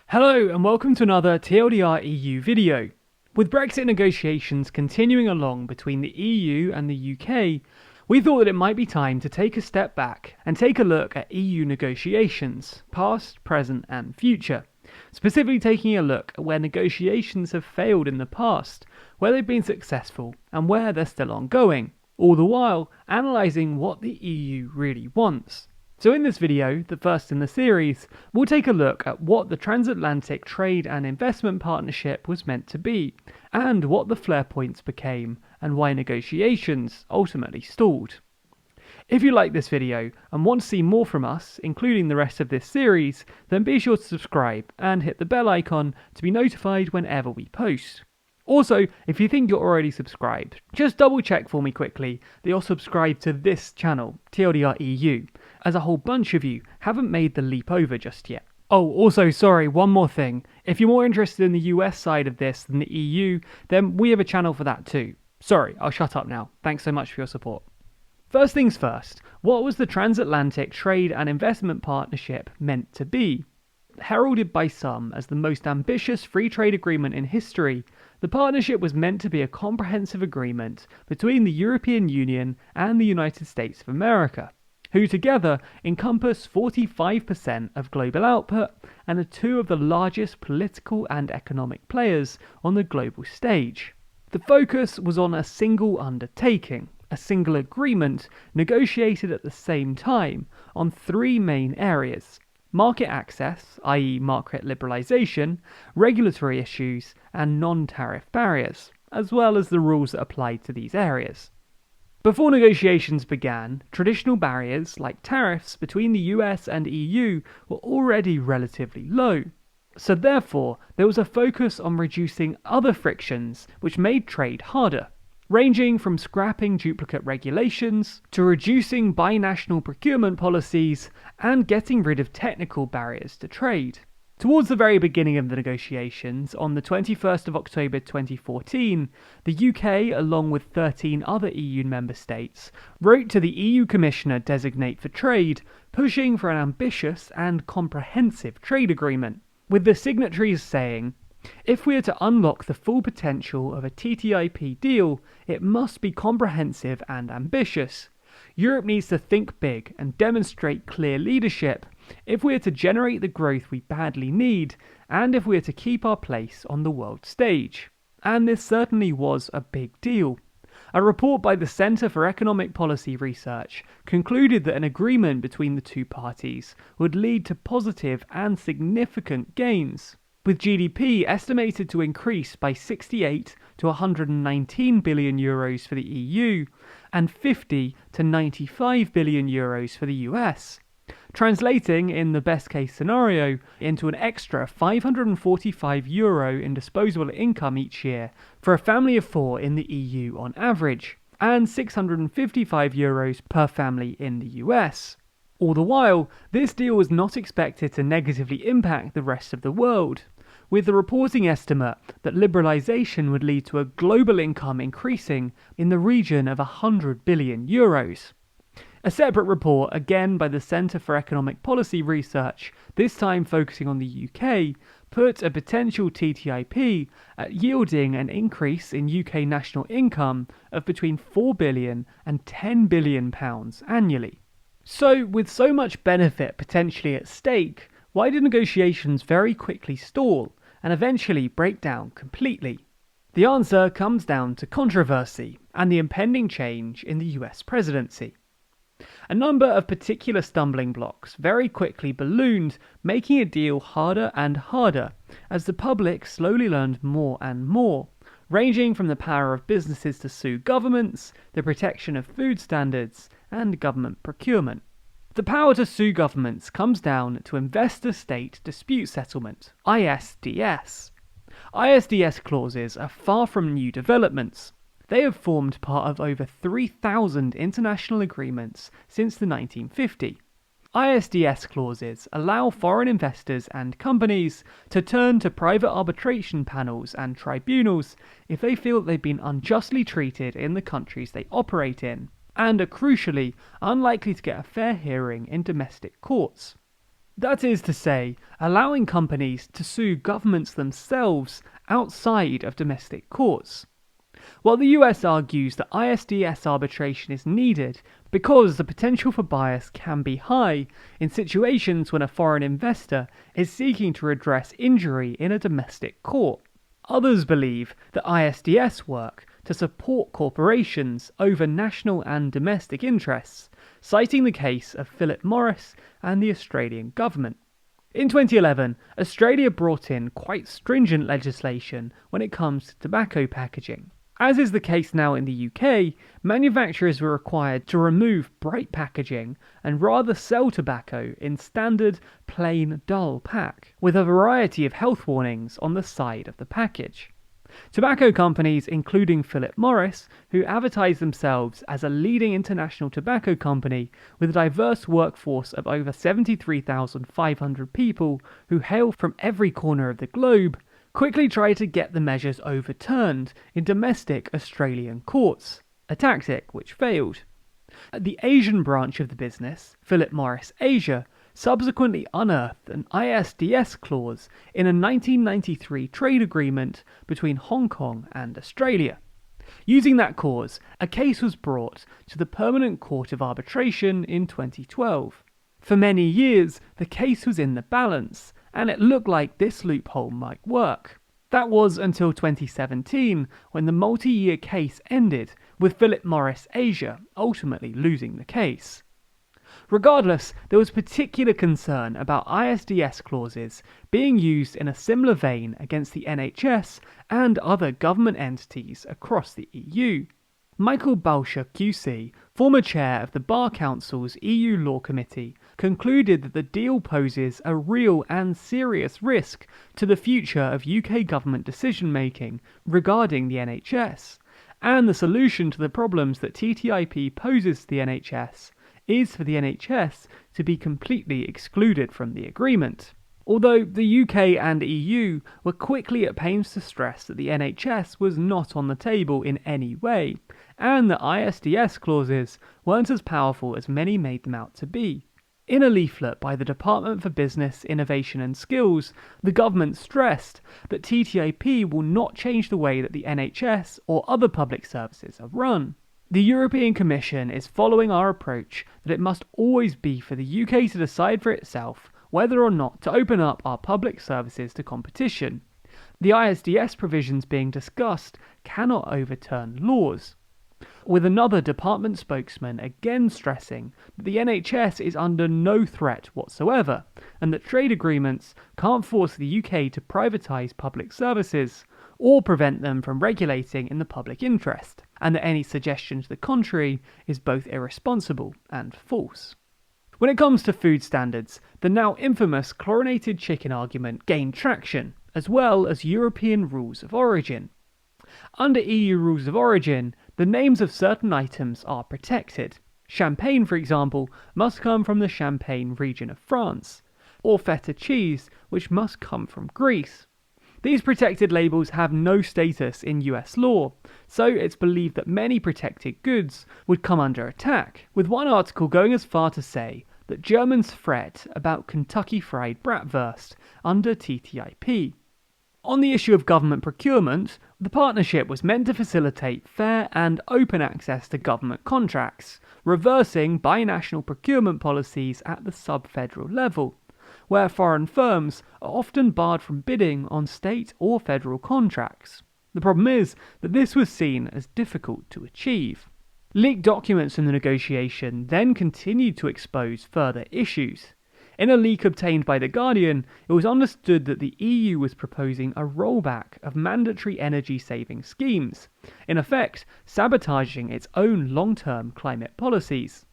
Hello and welcome to another TLDR EU video. With Brexit negotiations continuing along between the EU and the UK, we thought that it might be time to take a step back and take a look at EU negotiations, past, present and future. Specifically taking a look at where negotiations have failed in the past, where they've been successful and where they're still ongoing, all the while analysing what the EU really wants. So in this video, the first in the series, we'll take a look at what the Transatlantic Trade and Investment Partnership was meant to be, and what the flare points became, and why negotiations ultimately stalled. If you like this video and want to see more from us, including the rest of this series, then be sure to subscribe and hit the bell icon to be notified whenever we post. Also, if you think you're already subscribed, just double check for me quickly that you're subscribed to this channel, TLDR EU, as a whole bunch of you haven't made the leap over just yet. Oh, also, sorry, one more thing. If you're more interested in the US side of this than the EU, then we have a channel for that too. Sorry, I'll shut up now. Thanks so much for your support. First things first, what was the Transatlantic Trade and Investment Partnership meant to be? Heralded by some as the most ambitious free trade agreement in history, the partnership was meant to be a comprehensive agreement between the European Union and the United States of America, who together encompass 45% of global output and are two of the largest political and economic players on the global stage. The focus was on a single undertaking, a single agreement negotiated at the same time on three main areas: market access, i.e. market liberalisation, regulatory issues, and non-tariff barriers, as well as the rules that applied to these areas. Before negotiations began, traditional barriers like tariffs between the US and EU were already relatively low. So therefore, there was a focus on reducing other frictions which made trade harder, ranging from scrapping duplicate regulations to reducing binational procurement policies and getting rid of technical barriers to trade. Towards the very beginning of the negotiations, on the 21st of October 2014, the UK, along with 13 other EU member states, wrote to the EU Commissioner Designate for Trade, pushing for an ambitious and comprehensive trade agreement, with the signatories saying, "If we are to unlock the full potential of a TTIP deal, it must be comprehensive and ambitious. Europe needs to think big and demonstrate clear leadership if we are to generate the growth we badly need, and if we are to keep our place on the world stage." And this certainly was a big deal. A report by the Centre for Economic Policy Research concluded that an agreement between the two parties would lead to positive and significant gains, with GDP estimated to increase by 68 to 119 billion euros for the EU and 50 to 95 billion euros for the US, translating, in the best case scenario, into an extra €545 in disposable income each year for a family of four in the EU on average, and €655 per family in the US. All the while, this deal was not expected to negatively impact the rest of the world, with the reporting estimate that liberalisation would lead to a global income increasing in the region of €100 billion. A separate report, again by the Centre for Economic Policy Research, this time focusing on the UK, put a potential TTIP at yielding an increase in UK national income of between £4 billion and £10 billion annually. So, with so much benefit potentially at stake, why did negotiations very quickly stall and eventually break down completely? The answer comes down to controversy and the impending change in the US presidency. A number of particular stumbling blocks very quickly ballooned, making a deal harder and harder as the public slowly learned more and more, ranging from the power of businesses to sue governments, the protection of food standards, and government procurement. The power to sue governments comes down to Investor-State Dispute Settlement, ISDS. ISDS clauses are far from new developments. They have formed part of over 3,000 international agreements since the 1950s. ISDS clauses allow foreign investors and companies to turn to private arbitration panels and tribunals if they feel that they've been unjustly treated in the countries they operate in, and are crucially unlikely to get a fair hearing in domestic courts. That is to say, allowing companies to sue governments themselves outside of domestic courts. While the US argues that ISDS arbitration is needed because the potential for bias can be high in situations when a foreign investor is seeking to redress injury in a domestic court. Others believe that ISDS work to support corporations over national and domestic interests, citing the case of Philip Morris and the Australian government. In 2011, Australia brought in quite stringent legislation when it comes to tobacco packaging. As is the case now in the UK, manufacturers were required to remove bright packaging and rather sell tobacco in standard, plain, dull pack, with a variety of health warnings on the side of the package. Tobacco companies, including Philip Morris, who advertise themselves as a leading international tobacco company with a diverse workforce of over 73,500 people who hail from every corner of the globe, quickly tried to get the measures overturned in domestic Australian courts, a tactic which failed. The Asian branch of the business, Philip Morris Asia, subsequently unearthed an ISDS clause in a 1993 trade agreement between Hong Kong and Australia. Using that clause, a case was brought to the Permanent Court of Arbitration in 2012. For many years, the case was in the balance, and it looked like this loophole might work. That was until 2017, when the multi-year case ended, with Philip Morris Asia ultimately losing the case. Regardless, there was particular concern about ISDS clauses being used in a similar vein against the NHS and other government entities across the EU. Michael Balscher QC, former chair of the Bar Council's EU Law Committee, concluded that the deal poses a real and serious risk to the future of UK government decision-making regarding the NHS, and the solution to the problems that TTIP poses to the NHS is for the NHS to be completely excluded from the agreement. Although the UK and EU were quickly at pains to stress that the NHS was not on the table in any way, and that ISDS clauses weren't as powerful as many made them out to be. In a leaflet by the Department for Business, Innovation and Skills, the government stressed that TTIP will not change the way that the NHS or other public services are run. The European Commission is following our approach that it must always be for the UK to decide for itself whether or not to open up our public services to competition. The ISDS provisions being discussed cannot overturn laws. With another department spokesman again stressing that the NHS is under no threat whatsoever, and that trade agreements can't force the UK to privatise public services, or prevent them from regulating in the public interest, and that any suggestion to the contrary is both irresponsible and false. When it comes to food standards, the now infamous chlorinated chicken argument gained traction, as well as European rules of origin. Under EU rules of origin, the names of certain items are protected. Champagne, for example, must come from the Champagne region of France, or feta cheese, which must come from Greece. These protected labels have no status in US law, so it's believed that many protected goods would come under attack, with one article going as far to say that Germans fret about Kentucky Fried Bratwurst under TTIP. On the issue of government procurement, the partnership was meant to facilitate fair and open access to government contracts, reversing binational procurement policies at the sub-federal level, where foreign firms are often barred from bidding on state or federal contracts. The problem is that this was seen as difficult to achieve. Leaked documents from the negotiation then continued to expose further issues. In a leak obtained by The Guardian, it was understood that the EU was proposing a rollback of mandatory energy-saving schemes, in effect sabotaging its own long-term climate policies.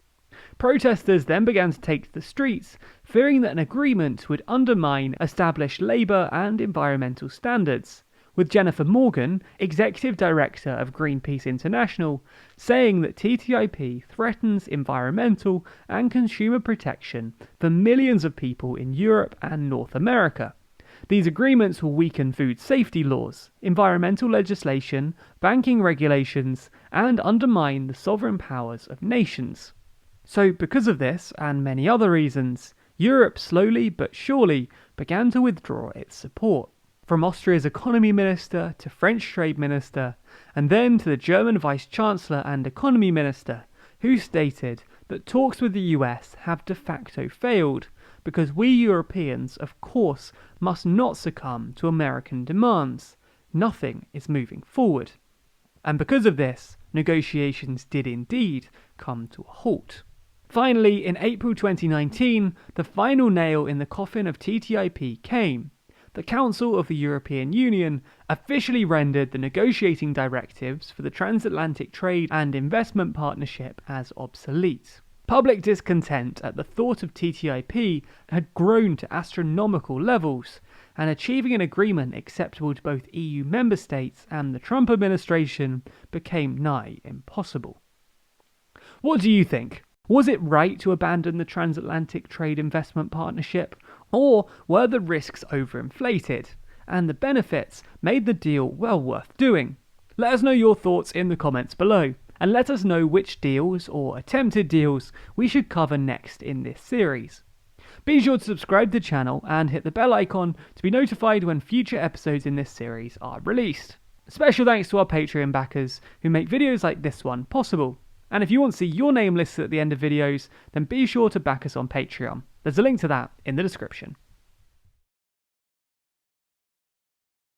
Protesters then began to take to the streets, fearing that an agreement would undermine established labour and environmental standards, with Jennifer Morgan, Executive Director of Greenpeace International, saying that TTIP threatens environmental and consumer protection for millions of people in Europe and North America. These agreements will weaken food safety laws, environmental legislation, banking regulations, and undermine the sovereign powers of nations. So, because of this, and many other reasons, Europe slowly but surely began to withdraw its support. From Austria's economy minister to French trade minister, and then to the German vice chancellor and economy minister, who stated that talks with the US have de facto failed because we Europeans, of course, must not succumb to American demands. Nothing is moving forward. And because of this, negotiations did indeed come to a halt. Finally, in April 2019, the final nail in the coffin of TTIP came. The Council of the European Union officially rendered the negotiating directives for the Transatlantic Trade and Investment Partnership as obsolete. Public discontent at the thought of TTIP had grown to astronomical levels, and achieving an agreement acceptable to both EU member states and the Trump administration became nigh impossible. What do you think? Was it right to abandon the Transatlantic Trade Investment Partnership, or were the risks overinflated, and the benefits made the deal well worth doing? Let us know your thoughts in the comments below, and let us know which deals, or attempted deals, we should cover next in this series. Be sure to subscribe to the channel and hit the bell icon to be notified when future episodes in this series are released. Special thanks to our Patreon backers who make videos like this one possible. And if you want to see your name listed at the end of videos, then be sure to back us on Patreon. There's a link to that in the description.